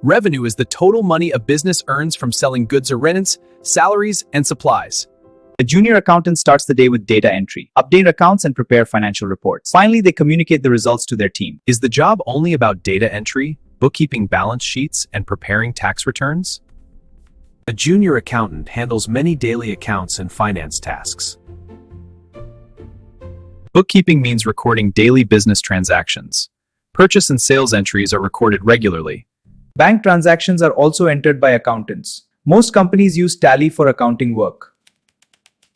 Revenue is the total money a business earns from selling goods or rents, salaries, and supplies. The junior accountant starts the day with data entry, update accounts, and prepare financial reports. Finally, they communicate the results to their team. Is the job only about data entry, bookkeeping balance sheets, and preparing tax returns? A junior accountant handles many daily accounts and finance tasks. Bookkeeping means recording daily business transactions. Purchase and sales entries are recorded regularly. Bank transactions are also entered by accountants. Most companies use Tally for accounting work.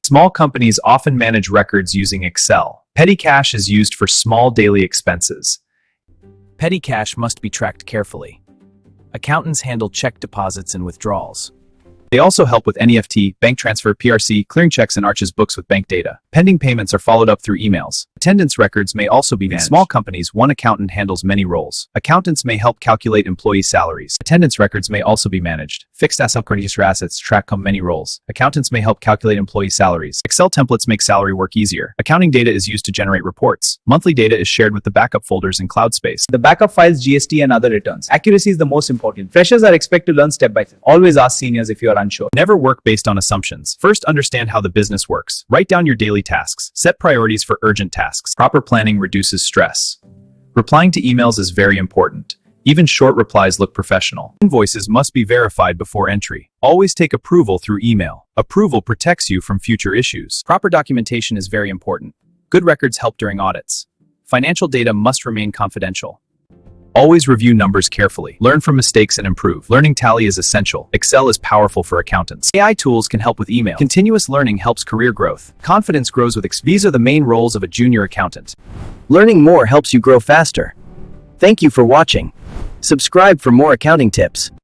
Small companies often manage records using Excel. Petty cash is used for small daily expenses. Petty cash must be tracked carefully. Accountants handle check deposits and withdrawals. They also help with NEFT, bank transfer, PRC, clearing checks, and arches books with bank data. Pending payments are followed up through emails. Attendance records may also be managed. In small companies, one accountant handles many roles. Accountants may help calculate employee salaries. Attendance records may also be managed. Fixed assets track many roles. Accountants may help calculate employee salaries. Excel templates make salary work easier. Accounting data is used to generate reports. Monthly data is shared with the backup folders in cloud space. The backup files GST and other returns. Accuracy is the most important. Freshers are expected to learn step by step. Always ask seniors if you are unsure. Never work based on assumptions. First, understand how the business works. Write down your daily tasks. Set priorities for urgent tasks. Proper planning reduces stress. Replying to emails is very important. Even short replies look professional. Invoices must be verified before entry. Always take approval through email. Approval protects you from future issues. Proper documentation is very important. Good records help during audits. Financial data must remain confidential. Always review numbers carefully. Learn from mistakes and improve. Learning Tally is essential. Excel is powerful for accountants. AI tools can help with email. Continuous learning helps career growth. Confidence grows with These are the main roles of a junior accountant. Learning more helps you grow faster. Thank you for watching. Subscribe for more accounting tips.